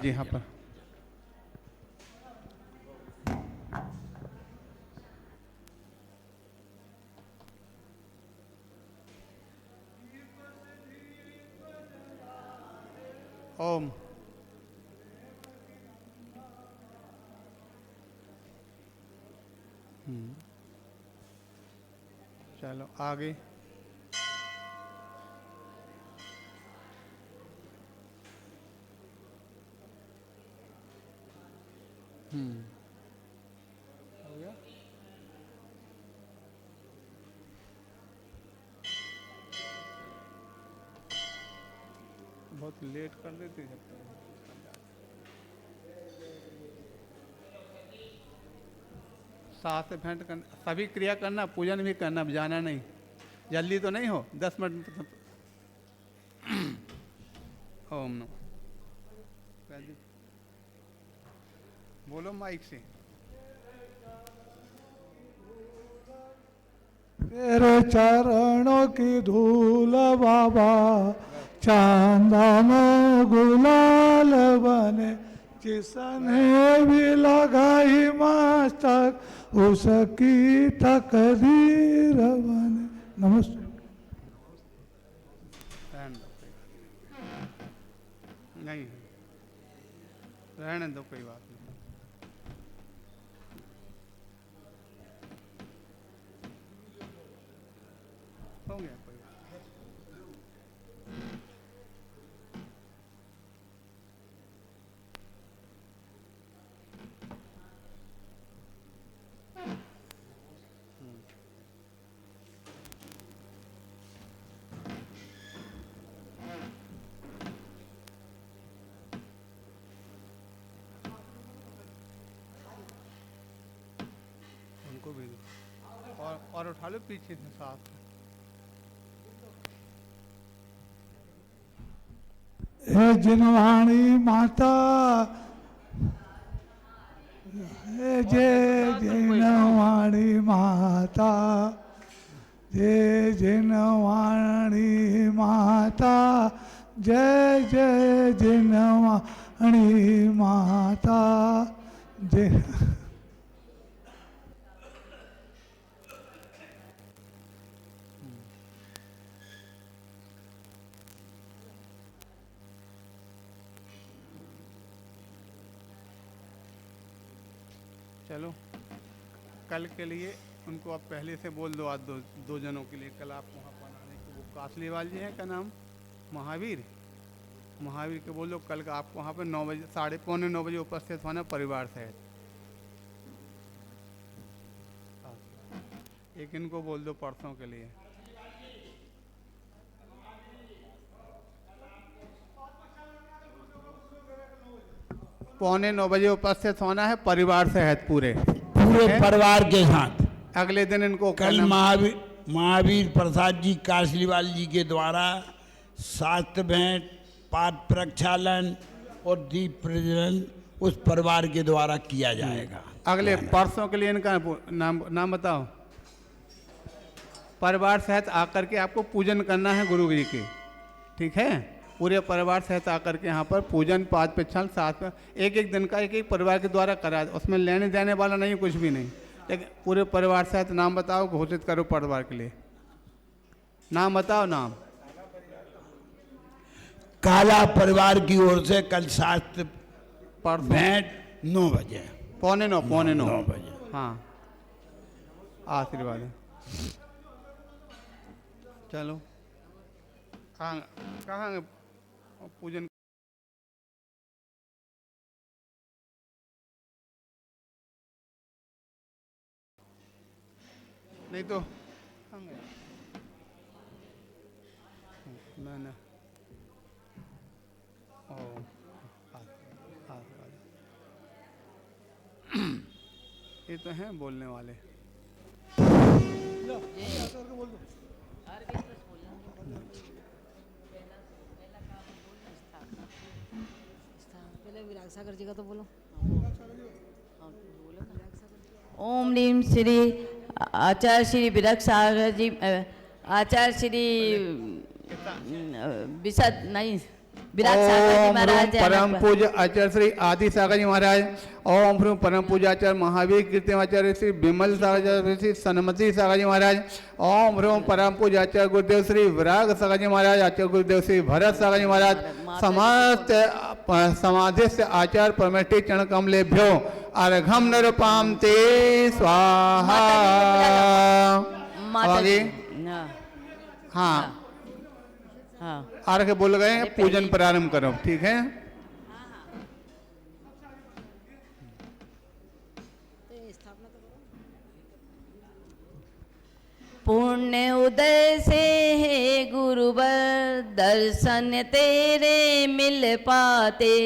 लीजिए यहाँ पर। ओम। चलो आगे। हो गया। बहुत लेट कर देती है। साथ से भेंट करना, सभी क्रिया करना, पूजन भी करना, जाना नहीं, जल्दी तो नहीं हो, 10 मिनट। ओम नमः। बोलो माइक से। तेरे चरणों की धूल बाबा, चंदन गुलाल बने, जिसने भी लगाई मस्तक उसकी तकदीर बने। नमस्ते। नहीं रहने दो, कोई बात नहीं। हो गया, कोई बात उनको भी दो। और उठा लो पीछे से साथ। हे जिनवाणी माता, हे जय जिनवाणी माता, जय जिनवाणी माता, जय जय जिनवाणी माता, जय। चलो कल के लिए उनको आप पहले से बोल दो, आज दो जनों के लिए कल आप वहाँ पर आने को। वो कासलीवाल जी हैं, का नाम महावीर, महावीर के बोल दो कल का आपको वहाँ पर 9 बजे, 8:45-9 बजे उपस्थित होना परिवार सहित। एक इनको बोल दो परसों के लिए। पौने 9 बजे उपस्थित होना है परिवार सहित, पूरे परिवार के साथ। अगले दिन इनको कल महावीर प्रसाद जी कासलीवाल जी के द्वारा शास्त्र भेंट, पाठ प्रक्षालन और दीप प्रज्वलन उस परिवार के द्वारा किया जाएगा। अगले परसों के लिए इनका नाम बताओ। परिवार सहित आकर के आपको पूजन करना है गुरु जी के, ठीक है। पूरे परिवार सहित आकर के यहाँ पर पूजन, पाठ प्रक्षालन साथ में, एक दिन का एक परिवार के द्वारा करा, उसमें लेने देने वाला नहीं, कुछ भी नहीं, लेकिन पूरे परिवार सहित नाम बताओ, घोषित करो परिवार के लिए। नाम बताओ। नाम काला परिवार की ओर से कल शास्त्र भेंट 9 बजे, पौने नौ 9 बजे। हाँ, आशीर्वाद है। चलो कहाँ पूजन नहीं तो ना ओ ये तो हैं बोलने वाले। पहले विराग सागर जी का तो बोलो। ओम नीम श्री आचार्य श्री विराग सागर जी, आचार्य श्री विशद नहीं विराट सागर जी ओम महाराज ह्रूम परम पूज्य आचार्य श्री आदि सागर जी महाराज, ओम ह्रूम परम पूज्य आचार्य महावीर कीर्तिमाचार्य श्री विमल सागर श्री सन्मति सागर जी महाराज, ओम ह्रूम परम पूज्य आचार्य गुरुदेव श्री विराग सागर जी महाराज, आचार्य गुरुदेव श्री भरत सागर जी महाराज, समस्त समाधिस्थ आचार्य परमेष्टि चरण कमलेभ्यो अर्घम निरुपाम ते स्वाहा। आगे हाँ हाँ अर्घ बोल गए, पूजन प्रारंभ करो, ठीक है। पुण्य उदय से है गुरुवर, दर्शन तेरे मिल पाते,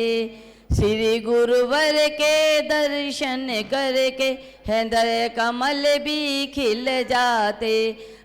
श्री गुरुवर के दर्शन करके हृदय कमल भी खिल जाते।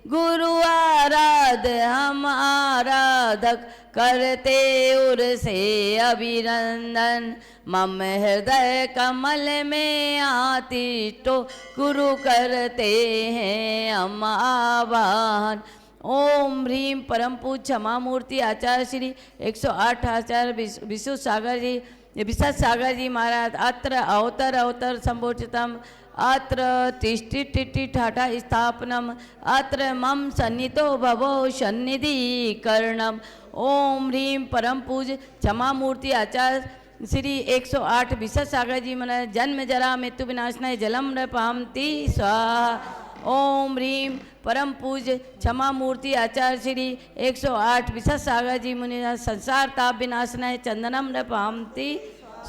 गुरु आराध हम आराधक करते उर से अभिनंदन, मम हृदय कमल में आती तो गुरु करते हैं हम आवाहन। ओम ह्रीम परम पूज्य क्षमा मूर्ति आचार्य श्री 108 आचार्य विशु सागर जी विशद सागर जी महाराज, अत्र अवतर अवतर संबोधितम, अत्र तिष्ठि टिटि ठाठा स्थापनम, अत्र मम सन्नितो भवो सन्निधि कर्णम। ओम ह्रीम परम पूज्य क्षमा मूर्ति आचार्य श्री 108 विशद सागर जी महाराज, जन्म जरा मृत्यु विनाशनाय जलम नृपामति स्वाहा। ओम ह्रीम परम पूज्य क्षमा मूर्ति आचार्य श्री 108 विशद सागर जी मुनि, संसार ताप विनाशनाय चंदनम नृपामति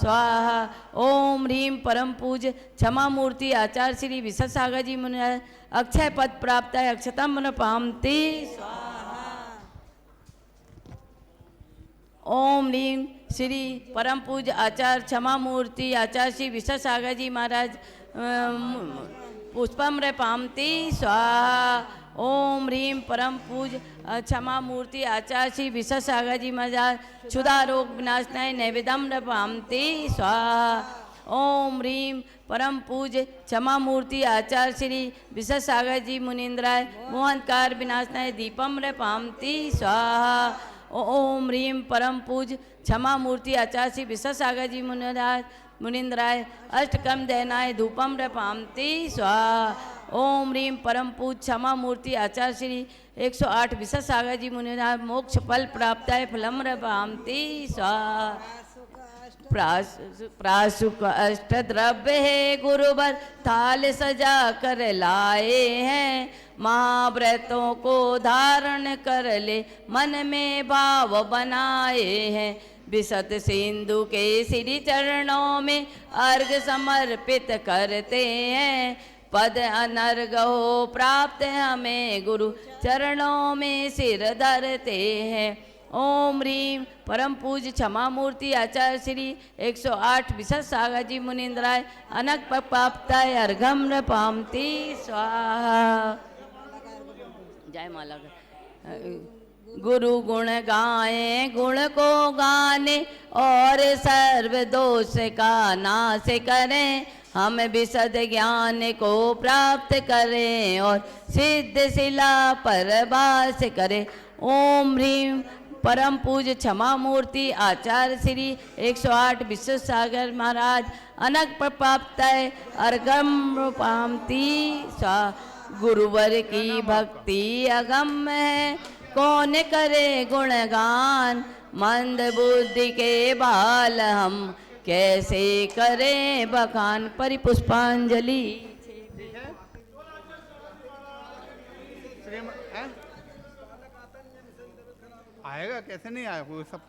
स्वाहा। ओम ह्रीम परम पूज्य क्षमा मूर्ति आचार्य श्री विशद सागर जी मुनि, अक्षय पद प्राप्त है अक्षतम नृपामति स्वाहा। ओम ह्रीम श्री परम पूज्य आचार्य क्षमा मूर्ति आचार्य श्री विशद सागर जी महाराज, पुष्पम नृपामति स्वाहा। ओम ह्रीम परम पूज्य क्षमा मूर्ति आचार्य श्री विशद सागर जी महाराज, क्षुधा रोग विनाशनाय नैवेद्यम नृपामति स्वाहा। ओम ह्रीम परम पूज्य क्षमा मूर्ति आचार्य श्री विशद सागर जी मुनीन्द्राय, मोहनकार विनाशनाय दीपम नृपामति स्वाहा। ओम ह्रीम परम पूज्य क्षमा मूर्ति आचार्य श्री विशद सागर जी मुनीन्द्राय, अष्टकम दैनाय धूपम नृपामति स्वाहा। ओम ह्रीम परम पूज्य क्षमा मूर्ति आचार्य श्री 108 विशद सागर जी मुनीन्द्राय, मोक्ष फल प्राप्ताय फलम नृपामति स्वाहा। प्राशुक अष्ट द्रव्य है गुरुवर, थाल सजा कर लाए हैं, महाव्रतों को धारण कर ले मन में भाव बनाए हैं। विशद सिंधु के श्री चरणों में अर्घ समर्पित करते हैं, पद अनर्घ हो प्राप्त हमें गुरु चरणों में सिर धरते हैं। ओम ह्रीम परम पूज्य क्षमा मूर्ति आचार्य श्री 108 विशद सागर जी मुनीन्द्राय, अनक प्राप्ताय अर्घम नृपामति स्वाहा। जय माला। गुरु गुण गाए गुण को गाने और सर्व दोष का नाश करें, हम विशद ज्ञान को प्राप्त करें और सिद्ध शिला पर वास करें। ओम ह्रीम परम पूज्य क्षमा मूर्ति आचार्य श्री 108 विश्व सागर महाराज, अनक प्राप्ताय अर्घम नृपामति स्वाहा। गुरुवर की भक्ति अगम है, कौन करे गुणगान, मंद बुद्धि के बाल हम कैसे करें बखान। परिपुष्पांजलि। आएगा कैसे नहीं आएगा, वो सब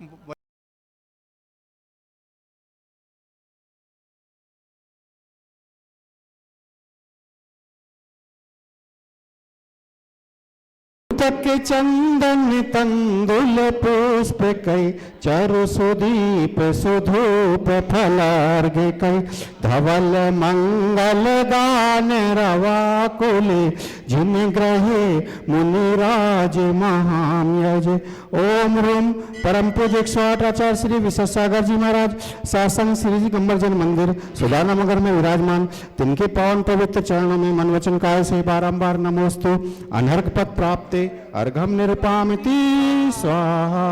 तक चंदन तंदुल पुष्प कई, चारु सुदीप सुधूप फलार्घ कई, धवल मंगल गान रवा कुले, जिन ग्रहे मुनिराज महाम्यज। ओम ह्रूम परम पूज्य 108 आचार्य श्री विशद सागर जी महाराज, शासन श्री जी गंबरजन मंदिर सुदाना नगर में विराजमान, तिनके पावन पवित्र चरणों में मन वचन काय से बारंबार नमोस्तु। अनर्घ पद प्राप्ते अर्घम निरुपामति स्वाहा।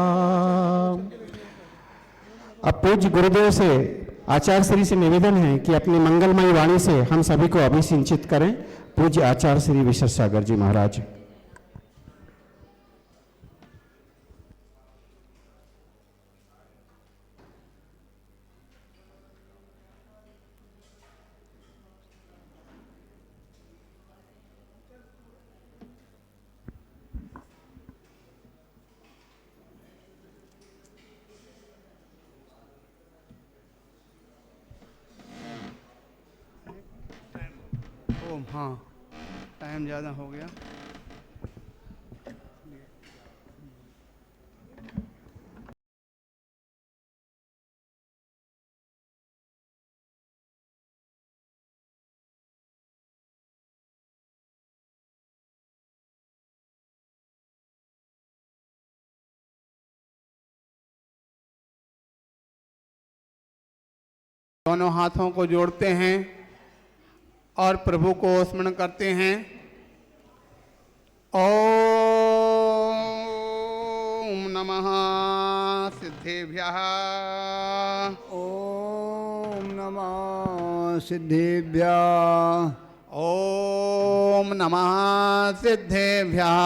अब पूज्य गुरुदेव से आचार्य श्री से निवेदन है कि अपनी मंगलमयी वाणी से हम सभी को अभिसिंचित करें। पूज्य आचार्य श्री विशेष सागर जी महाराज। ओम, हाँ टाइम ज़्यादा हो गया। दोनों हाथों को जोड़ते हैं और प्रभु को स्मरण करते हैं। ओम नमः सिद्धेभ्यः। ओम नमः सिद्धेभ्यः। ओम नमः सिद्धेभ्यः।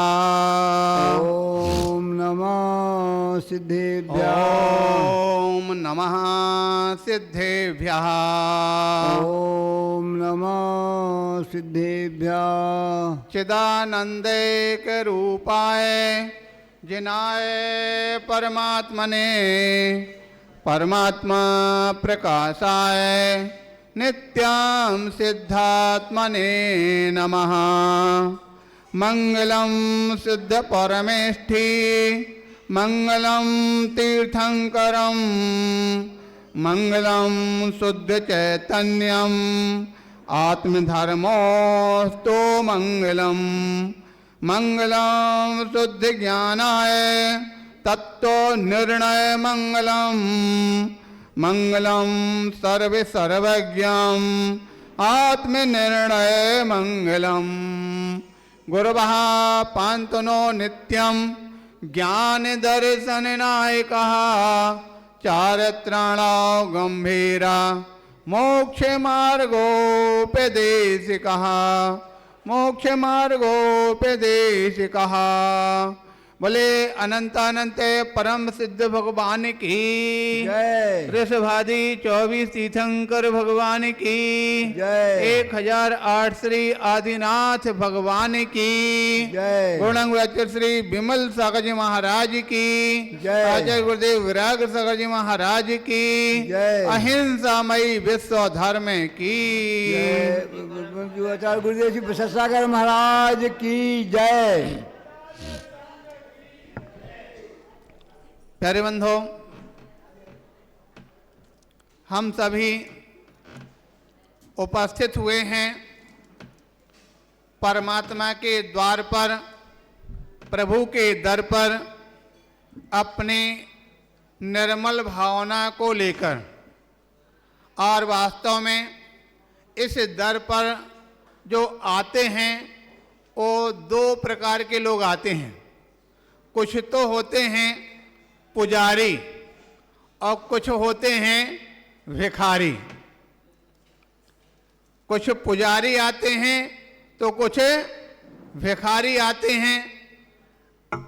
ओम नमः सिद्धेभ्यः। ओम नमः सिद्धेभ्यः। ओम नमः सिद्धेभ्यः। चिदानंदैक रूपाय जिनाय परमात्मने परमात्मा प्रकाशाय नित्यं सिद्धात्मने नमः। मंगलम सिद्ध परमेष्ठी मंगलम तीर्थंकरम मंगलम शुद्ध चैतन्यम आत्मधर्मोस्तु मंगलम। मंगलम शुद्ध ज्ञानाय तत्व निर्णय मंगलम। मंगलम सर्व सर्वज्ञम आत्मनिर्णय मंगलम। गुरुवः पांतनो नित्यम ज्ञान दर्शन नायकः चारित्राणो गंभीरा मोक्ष मार्गोपदेशिकः मोक्ष मार्गोपदेशिकः। बोले अनंतानंत परम सिद्ध भगवान की जय। ऋषभादि 24 तीर्थंकर भगवान की जय। 1008 श्री आदिनाथ भगवान की जय। गौरांग श्री विमल सागर जी महाराज की जय। आचार्य गुरुदेव विराग सागर जी महाराज की जय। अहिंसामयी विश्व धर्म की आचार्य गुरुदेव जी विशेष सागर महाराज की जय। प्यारे बंधो, हम सभी उपस्थित हुए हैं परमात्मा के द्वार पर, प्रभु के दर पर अपने निर्मल भावना को लेकर। और वास्तव में इस दर पर जो आते हैं वो दो प्रकार के लोग आते हैं। कुछ तो होते हैं पुजारी और कुछ होते हैं भिखारी। कुछ पुजारी आते हैं तो कुछ भिखारी आते हैं।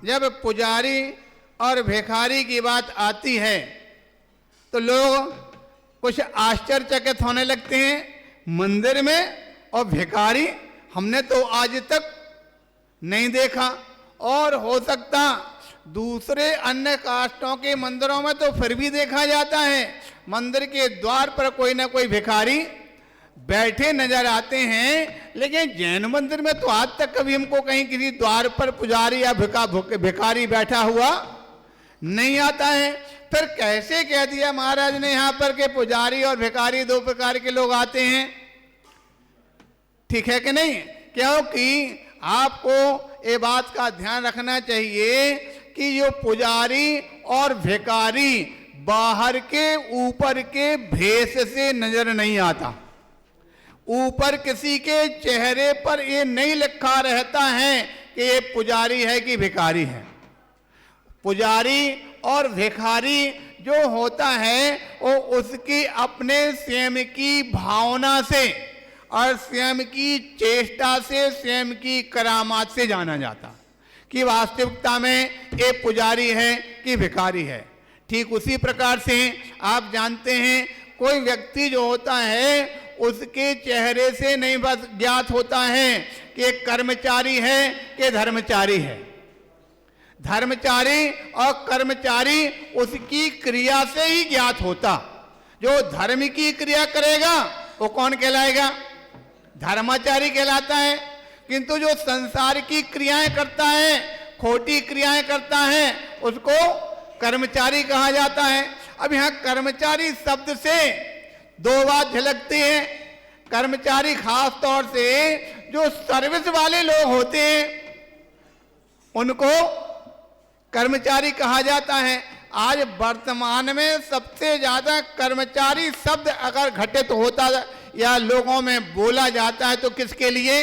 जब पुजारी और भिखारी की बात आती है तो लोग कुछ आश्चर्यचकित होने लगते हैं। मंदिर में और भिखारी हमने तो आज तक नहीं देखा। और हो सकता दूसरे अन्य कास्टों के मंदिरों में तो फिर भी देखा जाता है, मंदिर के द्वार पर कोई ना कोई भिखारी बैठे नजर आते हैं। लेकिन जैन मंदिर में तो आज तक कभी हमको कहीं किसी द्वार पर पुजारी या भिखारी बैठा हुआ नहीं आता है। फिर कैसे कह दिया महाराज ने यहाँ पर के पुजारी और भिखारी दो प्रकार के लोग आते हैं? ठीक है कि नहीं? क्योंकि आपको ये बात का ध्यान रखना चाहिए कि जो पुजारी और भिखारी बाहर के ऊपर के भेष से नजर नहीं आता। ऊपर किसी के चेहरे पर ये नहीं लिखा रहता है कि ये पुजारी है कि भिखारी है। पुजारी और भिखारी जो होता है वो उसकी अपने स्वयं की भावना से और स्वयं की चेष्टा से, स्वयं की करामात से जाना जाता कि वास्तविकता में ये पुजारी है कि भिखारी है। ठीक उसी प्रकार से आप जानते हैं कोई व्यक्ति जो होता है उसके चेहरे से नहीं बस ज्ञात होता है कि एक कर्मचारी है कि धर्मचारी है। धर्मचारी और कर्मचारी उसकी क्रिया से ही ज्ञात होता। जो धर्म की क्रिया करेगा वो कौन कहलाएगा? धर्माचारी कहलाता है। किंतु जो संसार की क्रियाएं करता है, खोटी क्रियाएं करता है, उसको कर्मचारी कहा जाता है। अब यहाँ कर्मचारी शब्द से दो बात झलकती है। कर्मचारी खास तौर से जो सर्विस वाले लोग होते हैं उनको कर्मचारी कहा जाता है। आज वर्तमान में सबसे ज्यादा कर्मचारी शब्द अगर घटित होता या लोगों में बोला जाता है तो किसके लिए?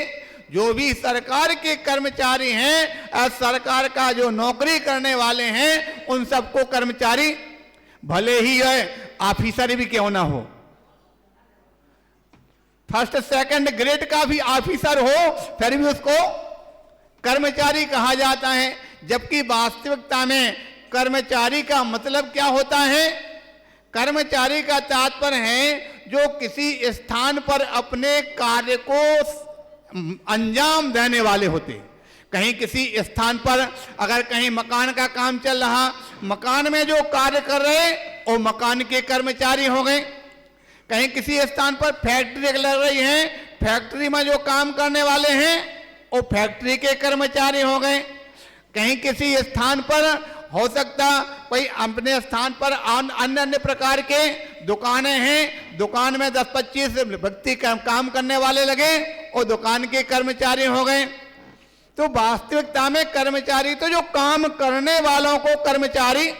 जो भी सरकार के कर्मचारी हैं और सरकार का जो नौकरी करने वाले हैं उन सबको कर्मचारी, भले ही ऑफिसर भी क्यों ना हो, फर्स्ट सेकंड ग्रेड का भी ऑफिसर हो, फिर भी उसको कर्मचारी कहा जाता है। जबकि वास्तविकता में कर्मचारी का मतलब क्या होता है? कर्मचारी का तात्पर्य है जो किसी स्थान पर अपने कार्य को अंजाम देने वाले होते। कहीं किसी स्थान पर अगर कहीं मकान का काम चल रहा, मकान में जो कार्य कर रहे वो मकान के कर्मचारी हो गए। कहीं किसी स्थान पर फैक्ट्री लग रही है, फैक्ट्री में जो काम करने वाले हैं वो फैक्ट्री के कर्मचारी हो गए। कहीं किसी स्थान पर हो सकता कोई अपने स्थान पर अन्य अन्य प्रकार के दुकानें हैं, दुकान में 10-25 व्यक्ति काम करने वाले लगे और दुकान के कर्मचारी हो गए। तो वास्तविकता में कर्मचारी तो जो काम करने वालों को कर्मचारी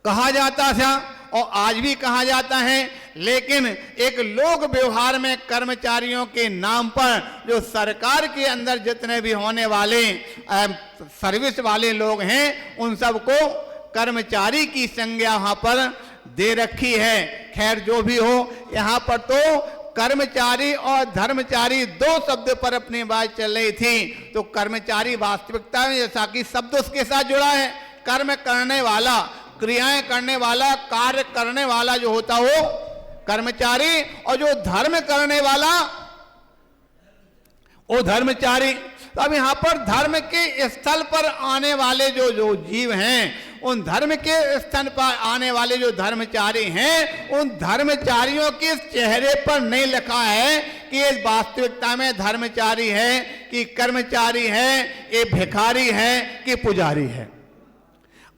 कहा जाता था और आज भी कहा जाता है। लेकिन एक लोक व्यवहार में कर्मचारियों के नाम पर जो सरकार के अंदर जितने भी होने वाले सर्विस वाले लोग हैं उन सबको कर्मचारी की संज्ञा वहां पर दे रखी है। खैर जो भी हो, यहाँ पर तो कर्मचारी और धर्मचारी दो शब्द पर अपनी बात चल रही थी। तो कर्मचारी वास्तविकता में जैसा कि शब्द उसके साथ जुड़ा है, कर्म करने वाला, क्रियाएं करने वाला, कार्य करने वाला जो होता वो कर्मचारी, और जो धर्म करने वाला वो धर्मचारी। तो अब यहाँ पर धर्म के स्थल पर आने वाले जो जीव हैं, उन धर्म के स्थल पर आने वाले जो धर्मचारी हैं, उन धर्मचारियों के चेहरे पर नहीं लिखा है कि ये वास्तविकता में धर्मचारी है कि कर्मचारी है, ये भिखारी है कि पुजारी है।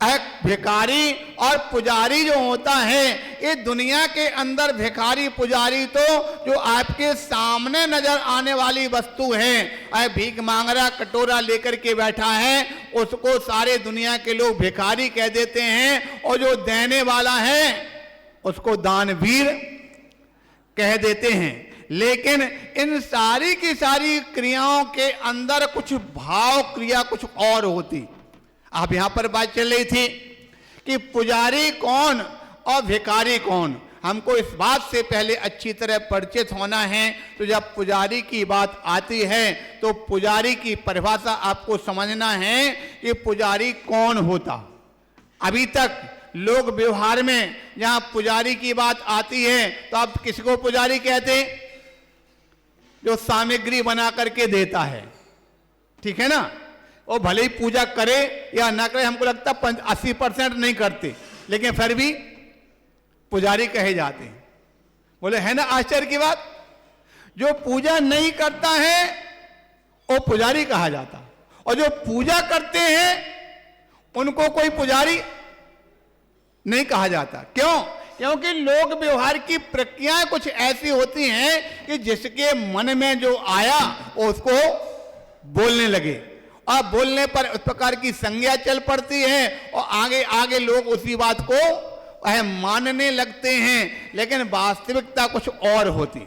एक भिखारी और पुजारी जो होता है, ये दुनिया के अंदर भिखारी पुजारी तो जो आपके सामने नजर आने वाली वस्तु है, भीख मांग रहा कटोरा लेकर के बैठा है, उसको सारे दुनिया के लोग भिखारी कह देते हैं, और जो देने वाला है उसको दानवीर कह देते हैं। लेकिन इन सारी की सारी क्रियाओं के अंदर कुछ भाव क्रिया कुछ और होती। अब यहां पर बात चल रही थी कि पुजारी कौन और भिखारी कौन। हमको इस बात से पहले अच्छी तरह परिचित होना है। तो जब पुजारी की बात आती है तो पुजारी की परिभाषा आपको समझना है कि पुजारी कौन होता। अभी तक लोग व्यवहार में जहां पुजारी की बात आती है तो आप किसको पुजारी कहते? जो सामग्री बना करके देता है, ठीक है ना। वो भले ही पूजा करे या ना करे, हमको लगता 80% नहीं करते, लेकिन फिर भी पुजारी कहे जाते हैं। बोले है ना आश्चर्य की बात। जो पूजा नहीं करता है वो पुजारी कहा जाता, और जो पूजा करते हैं उनको कोई पुजारी नहीं कहा जाता। क्यों? क्योंकि लोक व्यवहार की प्रक्रियाएं कुछ ऐसी होती हैं कि जिसके मन में जो आया वो उसको बोलने लगे, और बोलने पर उस प्रकार की संज्ञा चल पड़ती है और आगे आगे लोग उसी बात को मानने लगते हैं। लेकिन वास्तविकता कुछ और होती।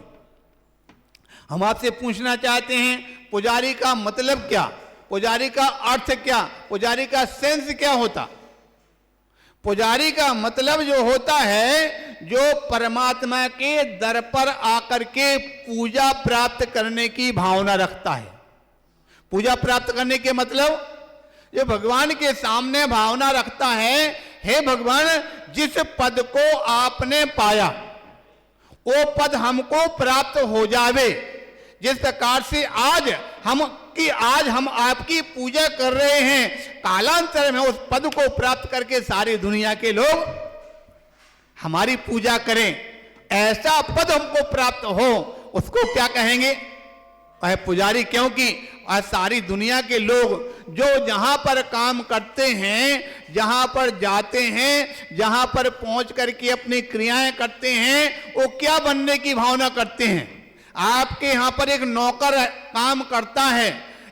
हम आपसे पूछना चाहते हैं पुजारी का मतलब क्या, पुजारी का अर्थ क्या, पुजारी का सेंस क्या होता। पुजारी का मतलब जो होता है जो परमात्मा के दर पर आकर के पूजा प्राप्त करने की भावना रखता है। पूजा प्राप्त करने के मतलब जो भगवान के सामने भावना रखता है, हे भगवान जिस पद को आपने पाया वो पद हमको प्राप्त हो जावे। जिस प्रकार से आज हम आपकी पूजा कर रहे हैं, कालांतर में उस पद को प्राप्त करके सारी दुनिया के लोग हमारी पूजा करें, ऐसा पद हमको प्राप्त हो, उसको क्या कहेंगे? वह पुजारी। क्योंकि आज सारी दुनिया के लोग जो जहां पर काम करते हैं, जहां पर जाते हैं, जहां पर पहुंच करके अपनी क्रियाएं करते हैं, वो क्या बनने की भावना करते हैं? आपके यहां पर एक नौकर काम करता है,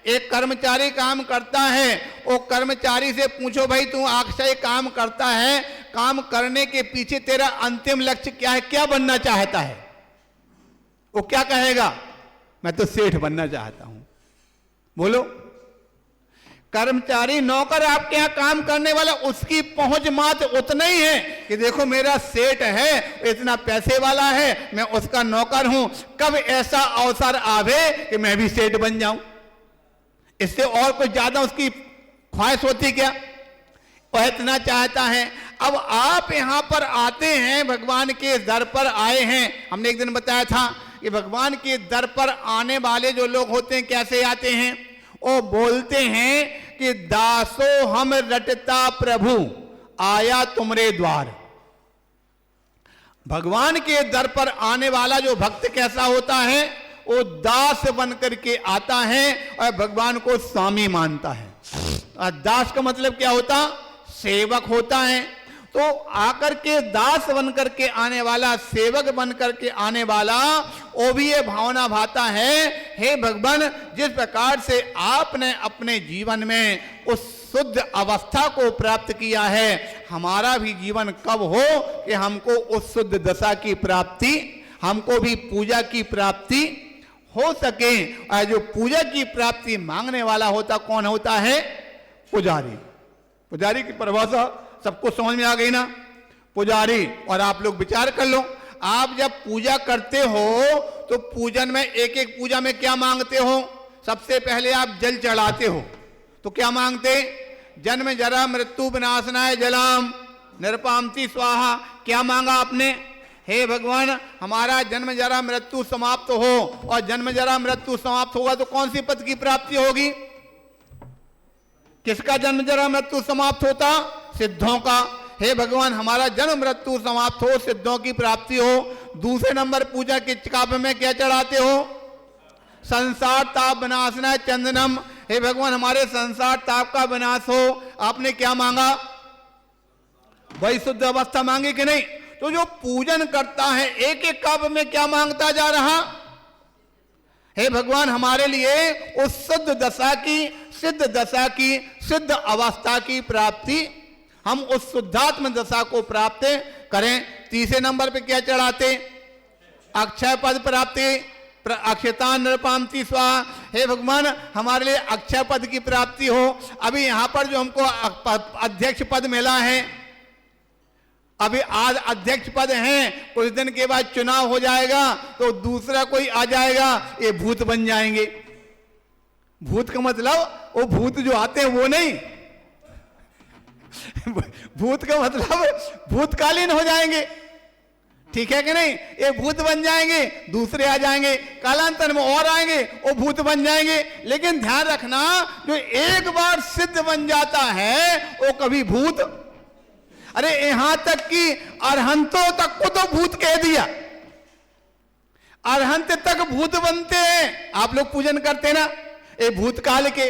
एक कर्मचारी काम करता है, वो कर्मचारी से पूछो भाई तू अक्षय काम करता है, काम करने के पीछे तेरा अंतिम लक्ष्य क्या है, क्या बनना चाहता है? वो क्या कहेगा? मैं तो सेठ बनना चाहता हूं। बोलो, कर्मचारी नौकर आपके यहां काम करने वाला, उसकी पहुंच मात्र उतना ही है कि देखो मेरा सेठ है, इतना पैसे वाला है, मैं उसका नौकर हूं, कब ऐसा अवसर आवे कि मैं भी सेठ बन जाऊं। इससे और कुछ ज्यादा उसकी ख्वाहिश होती क्या? वह इतना चाहता है। अब आप यहां पर आते हैं, भगवान के दर पर आए हैं। हमने एक दिन बताया था कि भगवान के दर पर आने वाले जो लोग होते हैं कैसे आते हैं? वो बोलते हैं कि दासो हम रटता प्रभु आया तुमरे द्वार। भगवान के दर पर आने वाला जो भक्त कैसा होता है? वो दास बन करके आता है और भगवान को स्वामी मानता है। और दास का मतलब क्या होता? सेवक होता है। तो आकर के दास बन करके आने वाला, सेवक बन करके आने वाला, वो भी ये भावना भाता है, हे भगवान जिस प्रकार से आपने अपने जीवन में उस शुद्ध अवस्था को प्राप्त किया है, हमारा भी जीवन कब हो कि हमको उस शुद्ध दशा की प्राप्ति, हमको भी पूजा की प्राप्ति हो सके। और जो पूजा की प्राप्ति मांगने वाला होता कौन होता है? पुजारी। पुजारी की परिभाषा सबको समझ में आ गई ना? पुजारी। और आप लोग विचार कर लो, आप जब पूजा करते हो तो पूजन में एक एक पूजा में क्या मांगते हो? सबसे पहले आप जल चढ़ाते हो तो क्या मांगते? जन्म जरा मृत्यु विनाशनाय जलाम निरपामति स्वाहा। क्या मांगा आपने? हे भगवान हमारा जन्म जरा मृत्यु समाप्त हो, और जन्म जरा मृत्यु समाप्त होगा तो कौन सी पद की प्राप्ति होगी? किसका जन्म जरा मृत्यु समाप्त होता? सिद्धों का। हे भगवान हमारा जन्म मृत्यु समाप्त हो, सिद्धों की प्राप्ति हो। दूसरे नंबर पूजा के काव्य में क्या चढ़ाते हो? संसार ताप विनाशनाय चंदनम। हे भगवान हमारे संसार ताप का विनाश हो। आपने क्या मांगा? वही शुद्ध अवस्था मांगी कि नहीं? तो जो पूजन करता है एक एक काव्य में क्या मांगता जा रहा? हे भगवान हमारे लिए उस शुद्ध दशा की, सिद्ध दशा की, सिद्ध अवस्था की प्राप्ति, हम उस शुद्धात्म दशा को प्राप्त करें। तीसरे नंबर पे क्या चढ़ाते? अक्षय पद प्राप्ति, अक्षता नृपामति स्वाहा। हे भगवान हमारे लिए अक्षय पद की प्राप्ति हो। अभी यहां पर जो हमको अध्यक्ष पद मिला है, अभी आज अध्यक्ष पद है, कुछ दिन के बाद चुनाव हो जाएगा तो दूसरा कोई आ जाएगा, ये भूत बन जाएंगे। भूत का मतलब वो भूत जो आते हैं वो नहीं, भूत का मतलब भूतकालीन हो जाएंगे, ठीक है कि नहीं? ये भूत बन जाएंगे, दूसरे आ जाएंगे, कालांतर में और आएंगे, वो भूत बन जाएंगे। लेकिन ध्यान रखना, जो एक बार सिद्ध बन जाता है वो कभी भूत, अरे यहां तक कि अरहंतों तक को तो भूत कह दिया, अरहंत तक भूत बनते हैं। आप लोग पूजन करते हैं ना, ये भूतकाल के,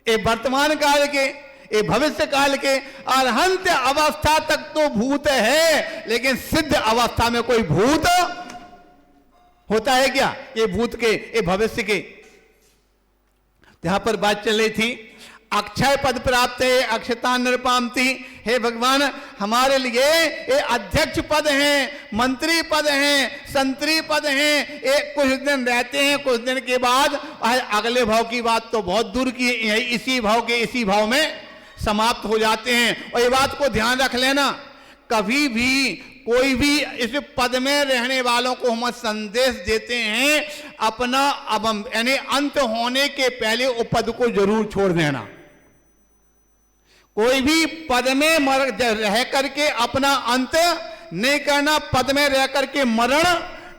ये वर्तमान काल के, ये भविष्य काल के, अरहंत अवस्था तक तो भूत है, लेकिन सिद्ध अवस्था में कोई भूत होता है क्या? ये भूत के, ये भविष्य के। यहां पर बात चल रही थी अक्षय पद प्राप्त है, अक्षता नृपामति। हे भगवान हमारे लिए ये अध्यक्ष पद हैं, मंत्री पद हैं, संतरी पद हैं, ये कुछ दिन रहते हैं, कुछ दिन के बाद अगले भाव की बात तो बहुत दूर की है, इसी भाव के इसी भाव में समाप्त हो जाते हैं। और ये बात को ध्यान रख लेना, कभी भी कोई भी इस पद में रहने वालों को हम संदेश देते हैं, अपना यानी अंत होने के पहले वो पद को जरूर छोड़ देना। कोई भी पद में रह करके अपना अंत नहीं करना, पद में रह करके मरण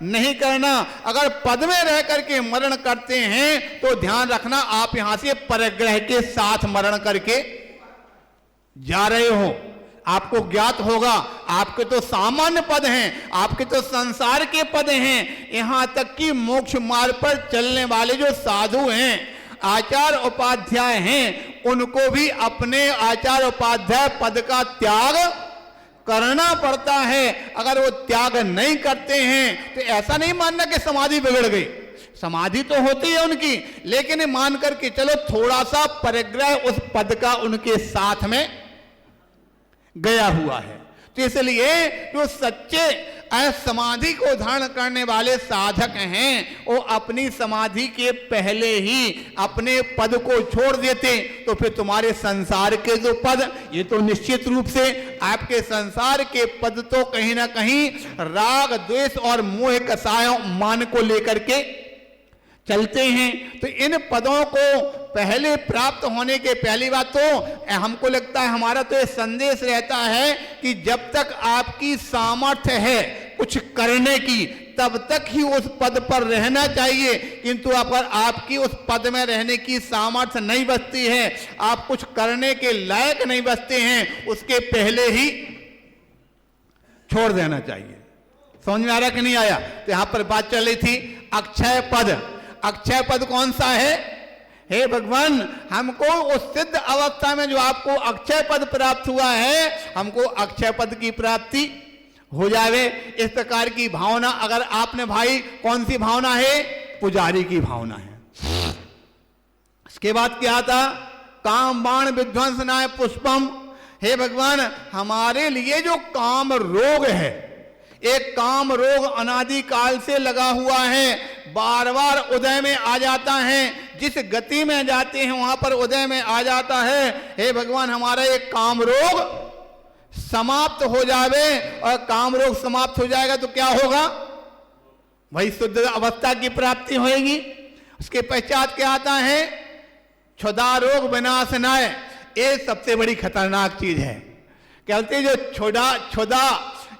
नहीं करना। अगर पद में रह करके मरण करते हैं तो ध्यान रखना आप यहां से परग्रह के साथ मरण करके जा रहे हो। आपको ज्ञात होगा, आपके तो सामान्य पद हैं, आपके तो संसार के पद हैं, यहां तक कि मोक्ष मार्ग पर चलने वाले जो साधु हैं, आचार्य उपाध्याय हैं, उनको भी अपने आचार्य उपाध्याय पद का त्याग करना पड़ता है। अगर वो त्याग नहीं करते हैं तो ऐसा नहीं मानना कि समाधि बिगड़ गई, समाधि तो होती है उनकी, लेकिन मान करके चलो थोड़ा सा परिग्रह उस पद का उनके साथ में गया हुआ है। तो इसलिए जो सच्चे समाधि को धारण करने वाले साधक हैं, वो अपनी समाधि के पहले ही अपने पद को छोड़ देते, तो फिर तुम्हारे संसार के जो पद, ये तो निश्चित रूप से आपके संसार के पद तो कहीं ना कहीं राग द्वेष और मोह कसायों मान को लेकर के चलते हैं। तो इन पदों को पहले प्राप्त होने के पहली बात तो हमको लगता है हमारा तो ये संदेश रहता है कि जब तक आपकी सामर्थ्य है कुछ करने की, तब तक ही उस पद पर रहना चाहिए। किंतु अगर आपकी उस पद में रहने की सामर्थ्य नहीं बचती है, आप कुछ करने के लायक नहीं बचते हैं, उसके पहले ही छोड़ देना चाहिए। समझ में आ रहा कि नहीं आया? तो यहां पर बात चल रही थी अक्षय पद। अक्षय पद कौन सा है? हे भगवान, हमको उस सिद्ध अवस्था में जो आपको अक्षय पद प्राप्त हुआ है, हमको अक्षय पद की प्राप्ति हो जावे, इस प्रकार की भावना अगर आपने, भाई कौन सी भावना है? पुजारी की भावना है। इसके बाद क्या था? काम बाण विध्वंसनाय पुष्पम। हे भगवान, हमारे लिए जो काम रोग है, एक काम रोग अनादि काल से लगा हुआ है, बार बार उदय में आ जाता है, जिस गति में जाते हैं वहां पर उदय में आ जाता है। हे भगवान, हमारा एक काम रोग समाप्त हो जावे, और काम रोग समाप्त हो जाएगा तो क्या होगा? वही शुद्ध अवस्था की प्राप्ति होगी। उसके पश्चात क्या आता है? क्षुधा रोग विनाशनाय। ये सबसे बड़ी खतरनाक चीज है। कहते जो क्षुधा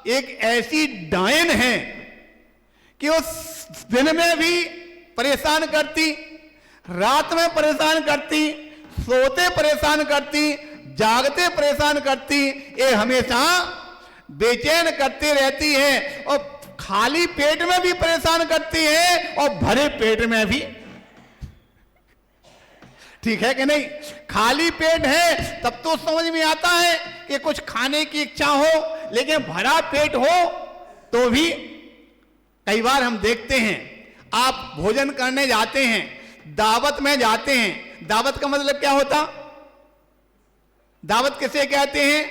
एक ऐसी डायन है कि वो दिन में भी परेशान करती, रात में परेशान करती, सोते परेशान करती, जागते परेशान करती, ये हमेशा बेचैन करती रहती है, और खाली पेट में भी परेशान करती है और भरे पेट में भी। ठीक है कि नहीं? खाली पेट है तब तो समझ में आता है कि कुछ खाने की इच्छा हो, लेकिन भरा पेट हो तो भी कई बार हम देखते हैं, आप भोजन करने जाते हैं, दावत में जाते हैं, दावत का मतलब क्या होता? दावत किसे कहते हैं?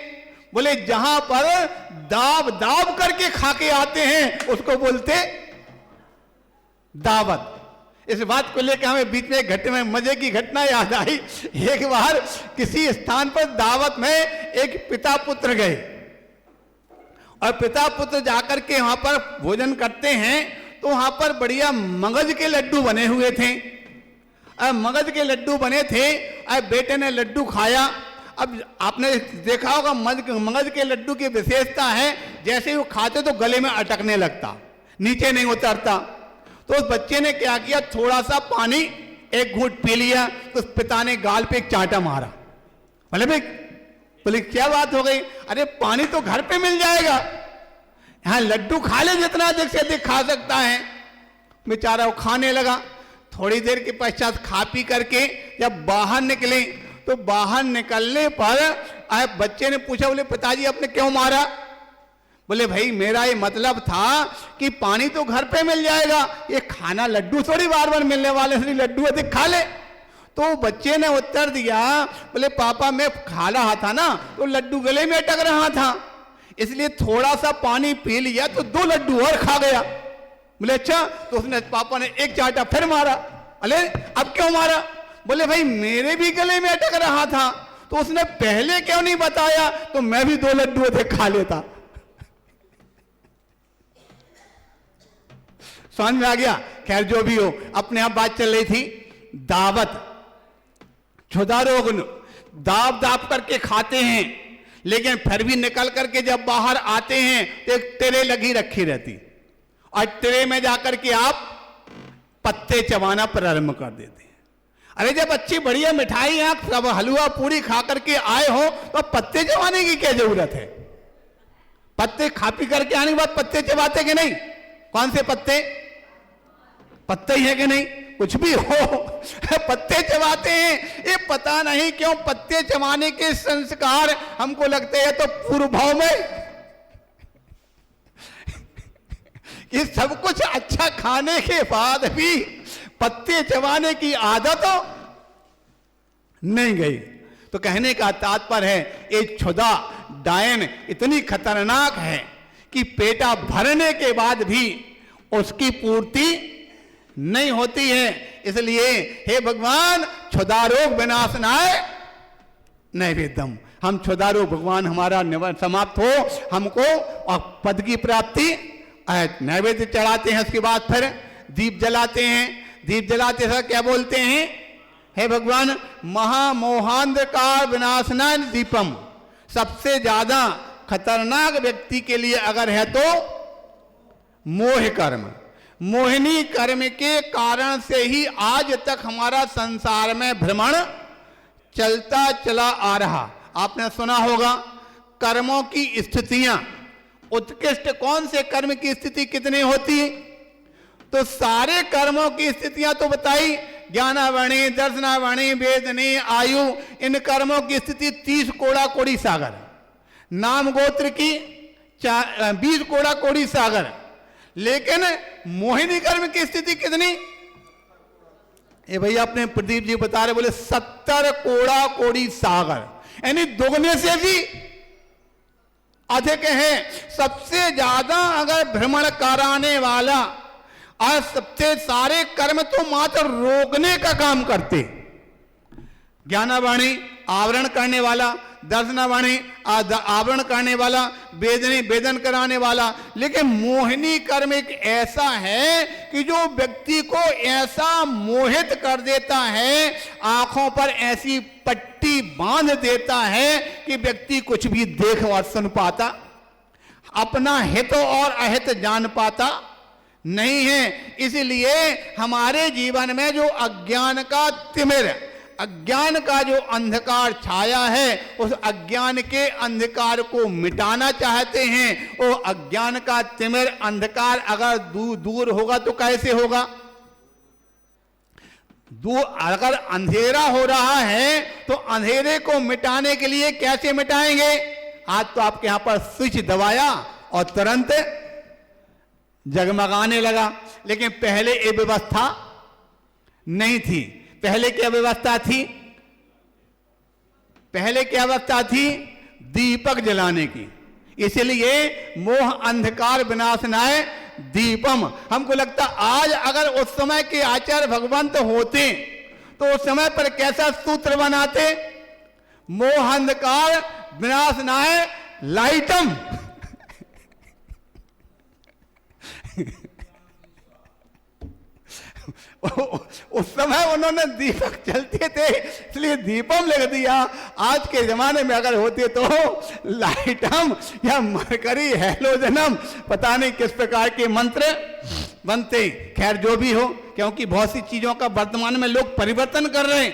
बोले जहां पर दाव करके खा के आते हैं उसको बोलते दावत। इस बात को लेकर हमें बीच में घटना, मजे की घटना याद आई। एक बार किसी स्थान पर दावत में एक पिता पुत्र गए, और पिता पुत्र जाकर के वहां पर भोजन करते हैं, तो वहां पर बढ़िया मगज के लड्डू बने हुए थे। मगज के लड्डू बने थे, बेटे ने लड्डू खाया। अब आपने देखा होगा मगज के लड्डू की विशेषता है, जैसे वो खाते तो गले में अटकने लगता, नीचे नहीं उतरता। तो उस बच्चे ने क्या किया, थोड़ा सा पानी एक घूंट पी लिया, तो उस पिता ने गाल पे एक चांटा मारा। बोले क्या बात हो गई? अरे पानी तो घर पे मिल जाएगा, यहां लड्डू खा ले, जितना अधिक से अधिक खा सकता है। बेचारा वो खाने लगा। थोड़ी देर के पश्चात खा पी करके जब बाहर निकले, तो बाहर निकलने पर बच्चे ने पूछा, बोले पिताजी आपने क्यों मारा? बोले भाई मेरा ये मतलब था कि पानी तो घर पे मिल जाएगा, ये खाना लड्डू थोड़ी बार बार मिलने वाले, इसलिए लड्डू अधिक खा ले। तो बच्चे ने उत्तर दिया, बोले पापा मैं खा रहा था ना, तो लड्डू गले में अटक रहा था, इसलिए थोड़ा सा पानी पी लिया तो 2 लड्डू और खा गया। बोले अच्छा। तो उसने, पापा ने एक चांटा फिर मारा। अरे अब क्यों मारा? बोले भाई मेरे भी गले में अटक रहा था, तो उसने पहले क्यों नहीं बताया, तो मैं भी 2 लड्डू थे खा लेता। समझ में आ गया। खैर जो भी हो, अपने आप बात चल रही थी दावत। क्षुधा रोग दाब दाब करके खाते हैं, लेकिन फिर भी निकल करके जब बाहर आते हैं तो एक ट्रे लगी रखी रहती, और ट्रे में जाकर के आप पत्ते चबाना प्रारंभ कर देते हैं। अरे जब अच्छी बढ़िया मिठाई आप सब हलवा पूरी खा करके आए हो तो पत्ते चबाने की क्या जरूरत है? पत्ते खा पी करके आने के बाद पत्ते चबाते कि नहीं? कौन से पत्ते? पत्ते ही है कि नहीं? कुछ भी हो पत्ते चबाते हैं। ये पता नहीं क्यों पत्ते चबाने के संस्कार हमको लगते हैं तो पूर्व भाव में कि सब कुछ अच्छा खाने के बाद भी पत्ते चबाने की आदत नहीं गई। तो कहने का तात्पर्य है ये क्षुधा डायन इतनी खतरनाक है कि पेटा भरने के बाद भी उसकी पूर्ति नहीं होती है। इसलिए हे भगवान क्षुधा रोग विनाशनाय नैवेद्यम, हम क्षुधा रोग भगवान हमारा समाप्त हो, हमको और पद की प्राप्ति। नैवेद्य चढ़ाते हैं, उसके बाद फिर दीप जलाते हैं। दीप जलाते समय क्या बोलते हैं? हे भगवान महामोहांधकार विनाशनाय दीपम, सबसे ज्यादा खतरनाक व्यक्ति के लिए अगर है तो मोह कर्म, मोहिनी कर्म के कारण से ही आज तक हमारा संसार में भ्रमण चलता चला आ रहा। आपने सुना होगा कर्मों की स्थितियां, उत्कृष्ट कौन से कर्म की स्थिति कितनी होती है? तो सारे कर्मों की स्थितियां तो बताई, ज्ञानावणी, दर्शनावणी, वेदनी, आयु, इन कर्मों की स्थिति 30 कोड़ा कोड़ी सागर, नाम गोत्र की 20 कोड़ा कोड़ी सागर, लेकिन मोहिनी कर्म की स्थिति कितनी? ये भैया अपने प्रदीप जी बता रहे, बोले 70 कोड़ा कोड़ी सागर, यानी दोगुने से भी अधिक है। सबसे ज्यादा अगर भ्रमण कराने वाला और सबसे सारे कर्म तो मात्र रोकने का काम करते। ज्ञानावाणी आवरण करने वाला, दर्शनावाणी आवरण करने वाला, वेदनी वेदन कराने वाला, लेकिन मोहिनी कर्म एक ऐसा है कि जो व्यक्ति को ऐसा मोहित कर देता है, आंखों पर ऐसी पट्टी बांध देता है कि व्यक्ति कुछ भी देख और सुन पाता, अपना हित और अहित जान पाता नहीं है। इसलिए हमारे जीवन में जो अज्ञान का तिमिर, अज्ञान का जो अंधकार छाया है, उस अज्ञान के अंधकार को मिटाना चाहते हैं। वो अज्ञान का तिमिर अंधकार अगर दूर होगा तो कैसे होगा? अगर अंधेरा हो रहा है तो अंधेरे को मिटाने के लिए कैसे मिटाएंगे? आज तो आपके यहां पर स्विच दबाया और तुरंत जगमगाने लगा, लेकिन पहले ये व्यवस्था नहीं थी। पहले क्या व्यवस्था थी? पहले क्या व्यवस्था थी? दीपक जलाने की। इसलिए मोह अंधकार विनाशनाय दीपम। हमको लगता आज अगर उस समय के आचार्य भगवंत होते तो उस समय पर कैसा सूत्र बनाते? मोह अंधकार विनाशनाय लाइटम। उस समय उन्होंने दीपक चलते थे इसलिए दीपम लिख दिया। आज के जमाने में अगर होते तो लाइटम या मरकरी हैलोजनम, पता नहीं किस प्रकार के मंत्र बनते। खैर जो भी हो, क्योंकि बहुत सी चीजों का वर्तमान में लोग परिवर्तन कर रहे हैं,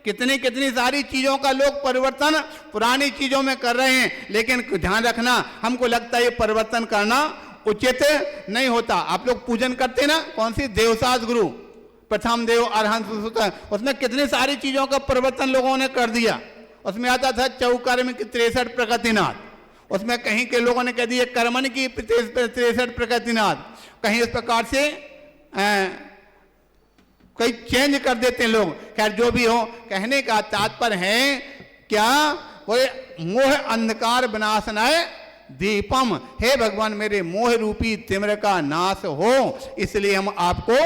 कितनी सारी चीजों का लोग परिवर्तन पुरानी चीजों में कर रहे हैं, लेकिन ध्यान रखना, हमको लगता है ये परिवर्तन करना उचित नहीं होता। आप लोग पूजन करते ना, कौन सी देवसास गुरु, प्रथम देव अरहंत, उसमें कितनी सारी चीजों का परिवर्तन लोगों ने कर दिया। उसमें आता था चौकर्म की 63 प्रकृतिनाथ, उसमें कहीं के लोगों ने कह दिया कर्मन की 63 प्रकृतिनाथ, कहीं इस प्रकार से कई चेंज कर देते हैं लोग। खैर जो भी हो, कहने का तात्पर्य है क्या? वो मोह अंधकार विनाशनाय दीपम। हे भगवान मेरे मोह रूपी तिमिर का नाश हो, इसलिए हम आपको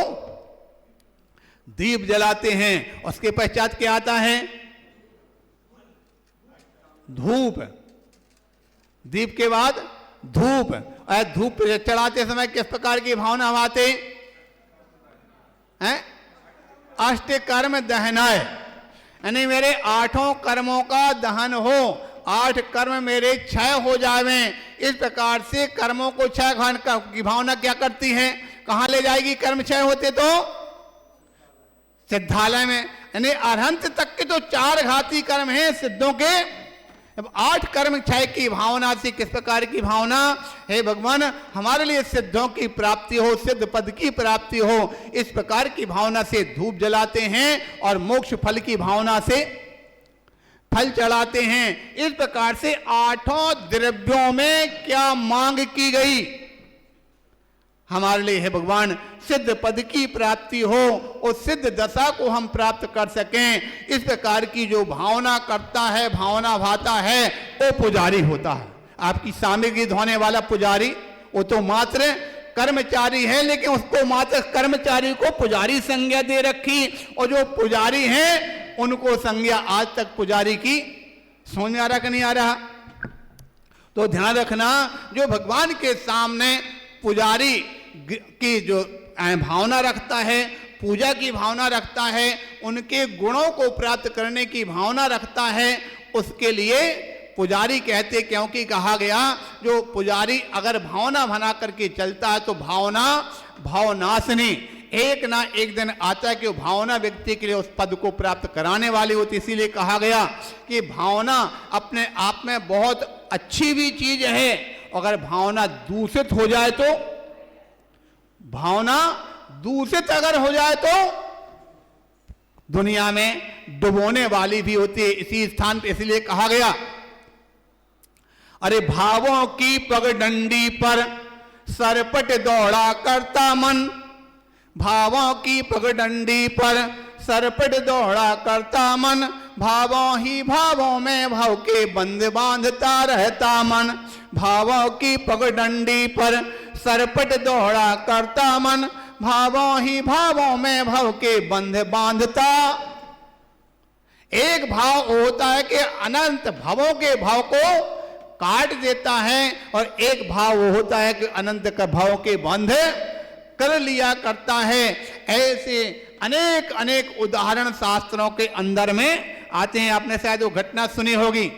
दीप जलाते हैं। उसके पश्चात क्या आता है? धूप, दीप के बाद धूप। और धूप चढ़ाते समय किस प्रकार की भावना आते हैं? अष्ट कर्म दहनाय, यानी मेरे 8 कर्मों का दहन हो, 8 कर्म मेरे क्षय हो जावे। इस प्रकार से कर्मों को क्षय की भावना क्या करती है? कहां ले जाएगी? कर्म क्षय होते तो सिद्धालय में, यानी अरहंत तक के तो 4 घाती कर्म हैं सिद्धों के। अब 8 कर्म क्षय की भावना से किस प्रकार की भावना? हे भगवान, हमारे लिए सिद्धों की प्राप्ति हो, सिद्ध पद की प्राप्ति हो, इस प्रकार की भावना से धूप जलाते हैं और मोक्ष फल की भावना से फल चढ़ाते हैं। इस प्रकार से 8 द्रव्यों में क्या मांग की गई? हमारे लिए, हे भगवान, सिद्ध पद की प्राप्ति हो, उस सिद्ध दशा को हम प्राप्त कर सकें। इस प्रकार की जो भावना करता है, भावना भाता है, वो पुजारी होता है। आपकी सामग्री धोने वाला पुजारी, वो तो मात्र कर्मचारी है, लेकिन उसको मात्र कर्मचारी को पुजारी संज्ञा दे रखी, और जो पुजारी हैं उनको संज्ञा आज तक पुजारी की समझ में आ रहा कि नहीं आ रहा? तो ध्यान रखना, जो भगवान के सामने पुजारी की जो भावना रखता है, पूजा की भावना रखता है, उनके गुणों को प्राप्त करने की भावना रखता है, उसके लिए पुजारी कहते। क्योंकि कहा गया, जो पुजारी अगर भावना बना करके चलता है तो भावना भावनाशनी, एक ना एक दिन आता है कि वो भावना व्यक्ति के लिए उस पद को प्राप्त कराने वाली होती। इसीलिए कहा गया कि भावना अपने आप में बहुत अच्छी भी चीज है, अगर भावना दूषित हो जाए तो, भावना दूषित अगर हो जाए तो दुनिया में डुबोने वाली भी होती है। इसी स्थान पे इसलिए कहा गया, अरे भावों की पगडंडी पर सरपट दौड़ा करता मन, भावों की पगडंडी पर सरपट दौड़ा करता मन, भावों ही भावों में भाव के बंध बांधता रहता मन, भावों की पगडंडी पर सरपट दौड़ा करता मन, भावों ही भावों में भाव के बंध बांधता। एक भाव होता है कि अनंत भावों के भाव को काट देता है, और एक भाव वो होता है कि अनंत का भाव के बंध कर लिया करता है। ऐसे अनेक अनेक उदाहरण शास्त्रों के अंदर में आते हैं। आपने शायद वो घटना सुनी होगी।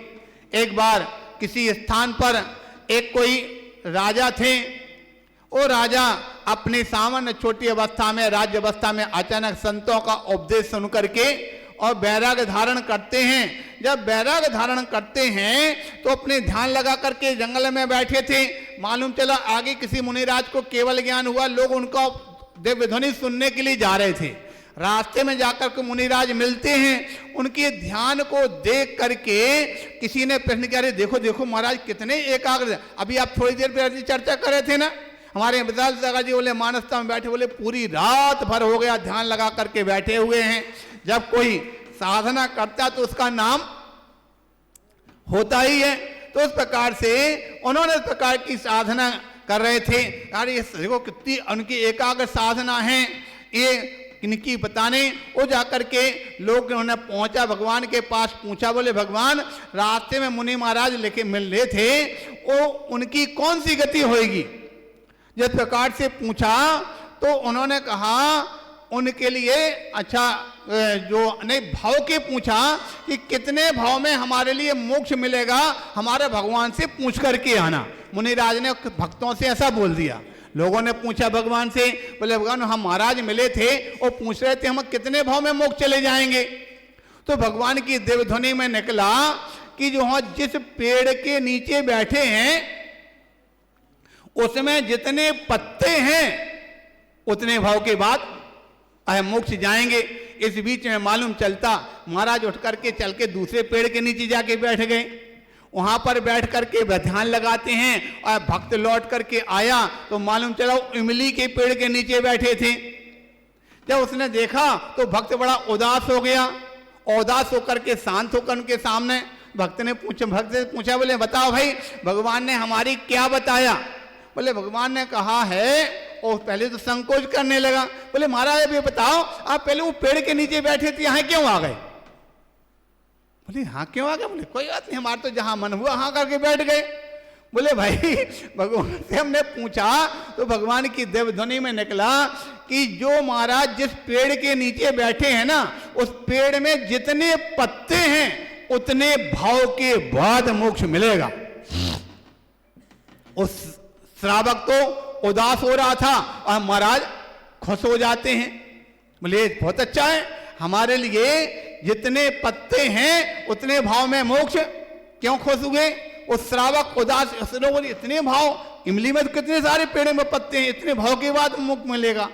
एक बार किसी स्थान पर एक कोई राजा थे। वो राजा अपनी सामान्य छोटी अवस्था में, राज्य अवस्था में, अचानक संतों का उपदेश सुन करके और वैराग्य धारण करते हैं। जब वैराग्य धारण करते हैं तो अपने ध्यान लगा करके जंगल में बैठे थे। मालूम चला आगे किसी मुनिराज को केवल ज्ञान हुआ, लोग उनका दिव्य ध्वनि सुनने के लिए जा रहे थे। रास्ते में जाकर के मुनिराज मिलते हैं, उनके ध्यान को देख करके किसी ने प्रश्न किया, अरे देखो देखो महाराज कितने एकाग्र। अभी आप थोड़ी देर पहले चर्चा कर रहे थे ना, हमारे विदाल सागर जी बोले मानसता में बैठे, बोले पूरी रात भर हो गया ध्यान लगा करके बैठे हुए हैं। जब कोई साधना करता तो उसका नाम होता ही है। तो उस प्रकार से उन्होंने इस प्रकार की साधना कर रहे थे। यार ये देखो कितनी उनकी एकाग्र साधना है, ये इनकी बताने। वो जाकर के लोग उन्होंने पहुंचा भगवान के पास, पूछा, बोले भगवान रास्ते में मुनि महाराज लेके मिल रहे थे, वो उनकी कौन सी गति होगी? जिस प्रकार से पूछा तो उन्होंने कहा उनके लिए, अच्छा जो नहीं भाव के पूछा कि कितने भाव में हमारे लिए मोक्ष मिलेगा, हमारे भगवान से पूछ करके आना। मुनिराज ने भक्तों से ऐसा बोल दिया। लोगों ने पूछा भगवान से, बोले भगवान हम महाराज मिले थे, वो पूछ रहे थे हम कितने भाव में मोक्ष चले जाएंगे। तो भगवान की दिव्य ध्वनि में निकला कि जो जिस पेड़ के नीचे बैठे हैं उसमें जितने पत्ते हैं उतने भाव के बाद मोक्ष जाएंगे। इस बीच में मालूम चलता महाराज उठ करके चल के दूसरे पेड़ के नीचे जाके बैठ गए। वहां पर बैठ करके ध्यान लगाते हैं और भक्त लौट करके आया तो मालूम चला इमली के पेड़ के नीचे बैठे थे। जब उसने देखा तो भक्त बड़ा उदास हो गया। उदास होकर के शांत होकर उनके सामने भक्त ने पूछा, बोले बताओ भाई भगवान ने हमारी क्या बताया? बोले भगवान ने कहा है, और पहले तो संकोच करने लगा। बोले महाराज अभी बताओ आप पहले वो पेड़ के नीचे बैठे थे, यहाँ क्यों आ गए? बोले हाँ क्यों आ गए? बोले कोई बात नहीं, हमारा तो जहाँ मन हुआ हाँ करके बैठ गए। बोले भाई भगवान से हमने पूछा तो भगवान की देवध्वनि में निकला कि जो महाराज जिस पेड़ के नीचे बैठे हैं ना, उस पेड़ में जितने पत्ते हैं उतने भाव के बाद मोक्ष मिलेगा। उस श्रावक तो उदास हो रहा था और महाराज खुश हो जाते हैं। बोले बहुत अच्छा है, हमारे लिए जितने पत्ते हैं उतने भाव में मोक्ष। क्यों खुश हुए? उस श्रावक उदास, बोले इतने भाव, इमली में तो कितने सारे पेड़ में पत्ते हैं, इतने भाव के बाद मोक्ष मिलेगा।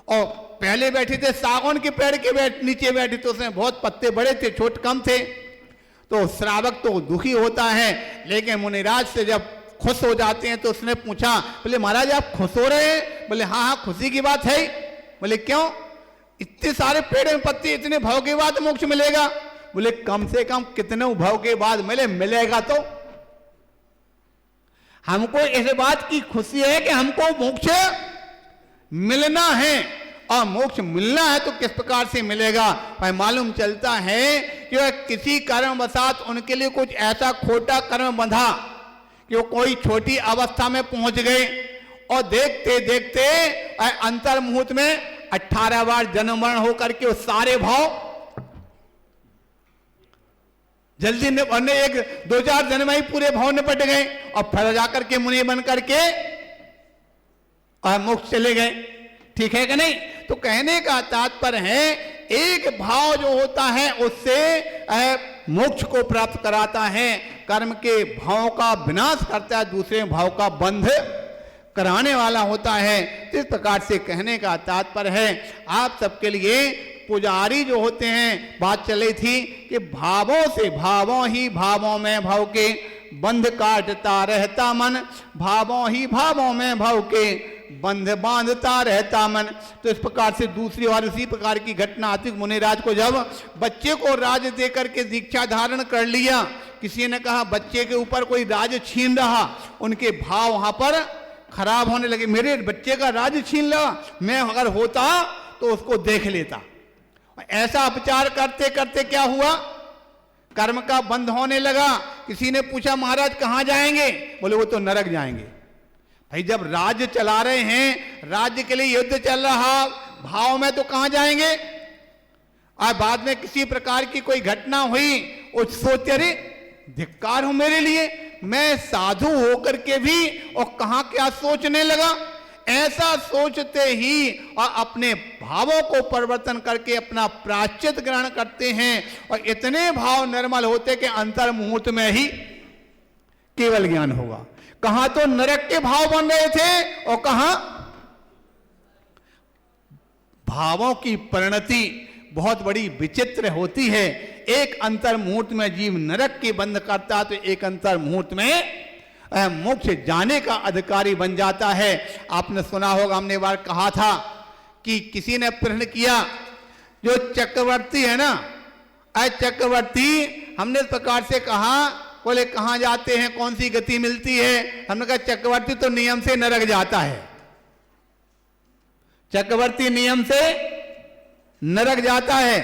और पहले बैठे थे सागौन के पेड़ के नीचे बैठे तो उसमें बहुत पत्ते बड़े थे, छोटे कम थे। तो श्रावक तो दुखी होता है, लेकिन मुनिराज से जब खुश हो जाते हैं तो उसने पूछा, बोले महाराज आप खुश हो रहे हैं? बोले हाँ हाँ खुशी की बात है। बोले क्यों? इतने सारे पेड़ में पत्ते, इतने भाव के बाद मोक्ष मिलेगा। बोले कम से कम कितने भाव के बाद मिलेगा तो हमको इस बात की खुशी है कि हमको मोक्ष मिलना है, और मोक्ष मिलना है तो किस प्रकार से मिलेगा? भाई मालूम चलता है कि वह किसी कारणवशात उनके लिए कुछ ऐसा खोटा कर्म बंधा कि वो कोई छोटी अवस्था में पहुंच गए और देखते देखते अंतर मुहूर्त में 18 बार जन्म मरण होकर के वो सारे भाव जल्दी ने एक 2-4 जन्म ही पूरे भाव निपट गए और फिर जाकर के मुनि बन करके और मोक्ष चले गए। ठीक है कि नहीं? तो कहने का तात्पर्य है एक भाव जो होता है उससे मोक्ष को प्राप्त कराता है, कर्म के भाव का विनाश करता है, दूसरे भाव का बंध कराने वाला होता है। इस प्रकार से कहने का तात्पर्य है आप सबके लिए पुजारी जो होते हैं, बात चली थी कि भावों से भावों ही भावों में भाव के बंध काटता रहता मन, भावों ही भावों में भाव के बंध बांधता रहता मन। तो इस प्रकार से दूसरी और उसी प्रकार की घटना आती। मुनिराज को जब बच्चे को राज दे करके दीक्षा धारण कर लिया, किसी ने कहा बच्चे के ऊपर कोई राज छीन रहा, उनके भाव वहां पर खराब होने लगे। मेरे बच्चे का राज छीन लगा, मैं अगर होता तो उसको देख लेता। ऐसा अपचार करते करते क्या हुआ? कर्म का बंध होने लगा। किसी ने पूछा महाराज कहां जाएंगे? बोले वो तो नरक जाएंगे। भाई जब राज्य चला रहे हैं, राज्य के लिए युद्ध चल रहा, भाव में तो कहां जाएंगे? और बाद में किसी प्रकार की कोई घटना हुई, उस सोचते अरे धिक्कार हो मेरे लिए, मैं साधु होकर के भी और कहां क्या सोचने लगा। ऐसा सोचते ही और अपने भावों को परिवर्तन करके अपना प्रायश्चित ग्रहण करते हैं और इतने भाव निर्मल होते कि अंतर मुहूर्त में ही केवल ज्ञान होगा। कहां तो नरक के भाव बन रहे थे और कहां भावों की परिणति बहुत बड़ी विचित्र होती है। एक अंतर मुहूर्त में जीव नरक के बंध करता तो एक अंतर मुहूर्त में मोक्ष जाने का अधिकारी बन जाता है। आपने सुना होगा, हमने बार कहा था कि किसी ने प्रश्न किया, जो चक्रवर्ती है ना, चक्रवर्ती, हमने इस प्रकार से कहा, बोले कहां जाते हैं, कौन सी गति मिलती है? हमने कहा चक्रवर्ती तो नियम से नरक जाता है, चक्रवर्ती नियम से नरक जाता है।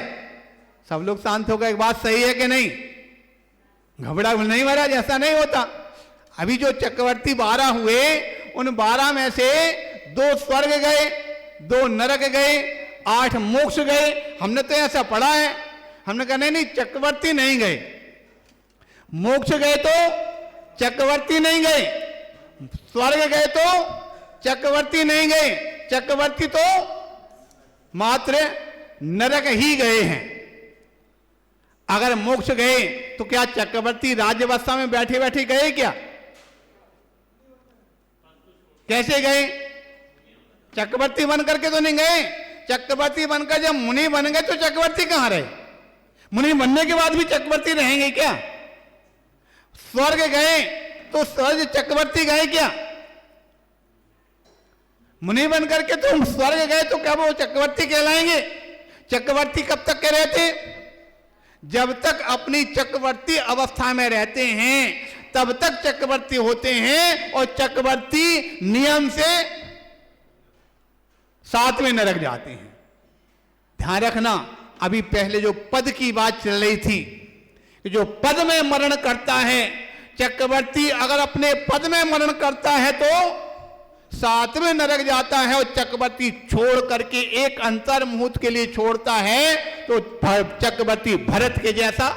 सब लोग शांत हो गए, एक बात सही है कि नहीं? घबरा नहीं महाराज, ऐसा नहीं होता। अभी जो चक्रवर्ती 12 हुए, उन 12 में से 2 स्वर्ग गए, 2 नरक गए, 8 मोक्ष गए। हमने तो ऐसा पढ़ा है। हमने कहा नहीं चक्रवर्ती नहीं गए, मोक्ष गए तो चक्रवर्ती नहीं गए, स्वर्ग गए तो चक्रवर्ती नहीं गए, चक्रवर्ती तो मात्र नरक ही गए हैं। अगर मोक्ष गए तो क्या चक्रवर्ती राज्यवस्था में बैठे बैठे गए क्या? कैसे गए? चक्रवर्ती बन करके तो नहीं गए। चक्रवर्ती बनकर जब मुनि बन गए तो चक्रवर्ती कहां रहे? मुनि बनने के बाद भी चक्रवर्ती रहेंगे क्या? स्वर्ग गए तो स्वर्ग चक्रवर्ती गए क्या? मुनि बन करके तो स्वर्ग गए तो क्या वो चक्रवर्ती कहलाएंगे? चक्रवर्ती कब तक के रहते? जब तक अपनी चक्रवर्ती अवस्था में रहते हैं तब तक चक्रवर्ती होते हैं, और चक्रवर्ती नियम से 7वें नरक जाते हैं। ध्यान रखना, अभी पहले जो पद की बात चल रही थी कि जो पद में मरण करता है, चक्रवर्ती अगर अपने पद में मरण करता है तो 7वें नरक जाता है, और चक्रवर्ती छोड़ करके एक अंतर मुहूर्त के लिए छोड़ता है तो चक्रवर्ती भरत के जैसा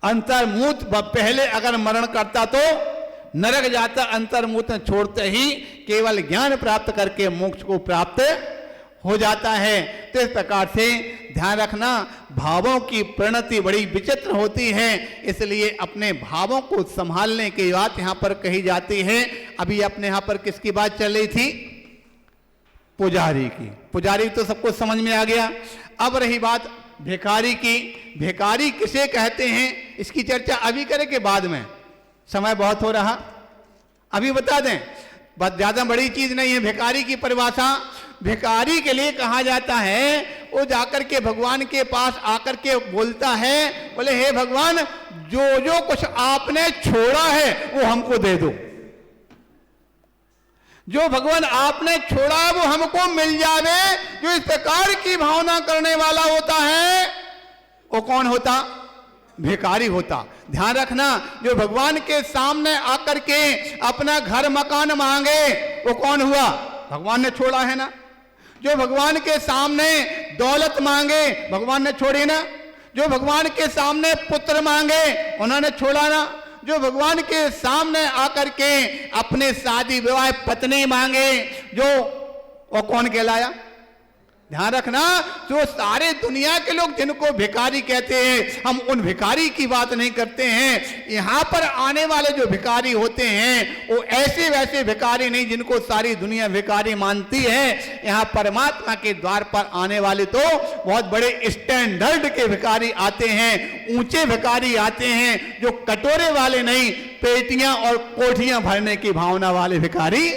अंतर मुहूर्त पहले अगर मरण करता तो नरक जाता, अंतर मुहूर्त छोड़ते ही केवल ज्ञान प्राप्त करके मोक्ष को प्राप्त हो जाता है। तो इस प्रकार से ध्यान रखना, भावों की परिणति बड़ी विचित्र होती है, इसलिए अपने भावों को संभालने की बात यहां पर कही जाती है। अभी अपने यहां पर किसकी बात चल रही थी? पुजारी की। पुजारी तो सबको समझ में आ गया। अब रही बात भिखारी की। भिखारी किसे कहते हैं, इसकी चर्चा अभी करें कि बाद में? समय बहुत हो रहा, अभी बता दें, बस ज्यादा बड़ी चीज नहीं है। भिखारी की परिभाषा, भिखारी के लिए कहा जाता है वो जाकर के भगवान के पास आकर के बोलता है, बोले हे भगवान, जो जो कुछ आपने छोड़ा है वो हमको दे दो। जो भगवान आपने छोड़ा है वो हमको मिल जावे। जो इस प्रकार की भावना करने वाला होता है वो कौन होता? भिखारी होता। ध्यान रखना, जो भगवान के सामने आकर के अपना घर मकान मांगे वो कौन हुआ? भगवान ने छोड़ा है ना। जो भगवान के सामने दौलत मांगे भगवान ने छोड़ी ना। जो भगवान के सामने पुत्र मांगे उन्होंने छोड़ा ना। जो भगवान के सामने आकर के अपने शादी विवाह पत्नी मांगे जो वो कौन कहलाया? ध्यान रखना, जो सारे दुनिया के लोग जिनको भिखारी कहते हैं, हम उन भिखारी की बात नहीं करते हैं। यहां पर आने वाले जो भिखारी होते हैं वो ऐसे वैसे भिखारी नहीं जिनको सारी दुनिया भिखारी मानती है। यहां परमात्मा के द्वार पर आने वाले तो बहुत बड़े स्टैंडर्ड के भिखारी आते हैं, ऊंचे भिखारी आते हैं, जो कटोरे वाले नहीं, पेटियां और कोठियां भरने की भावना वाले भिखारी।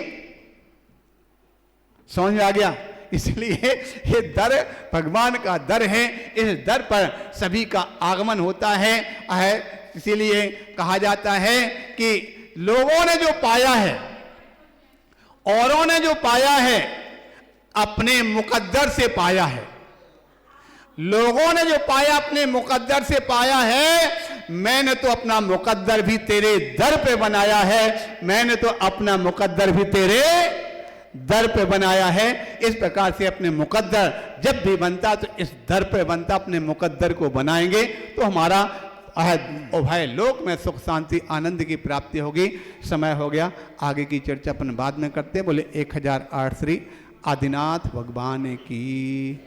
समझ में आ गया? इसलिए ये दर भगवान का दर है, इस दर पर सभी का आगमन होता है। इसीलिए कहा जाता है कि लोगों ने जो पाया है, औरों ने जो पाया है, अपने मुकद्दर से पाया है। लोगों ने जो पाया अपने मुकद्दर से पाया है। मैंने तो अपना मुकद्दर भी तेरे दर पे बनाया है। मैंने तो अपना मुकद्दर भी तेरे दर पे बनाया है। इस प्रकार से अपने मुकद्दर जब भी बनता तो इस दर पे बनता। अपने मुकद्दर को बनाएंगे तो हमारा उभय लोक में सुख शांति आनंद की प्राप्ति होगी। समय हो गया, आगे की चर्चा अपन बाद में करते हैं। बोले 1008 श्री आदिनाथ भगवान की।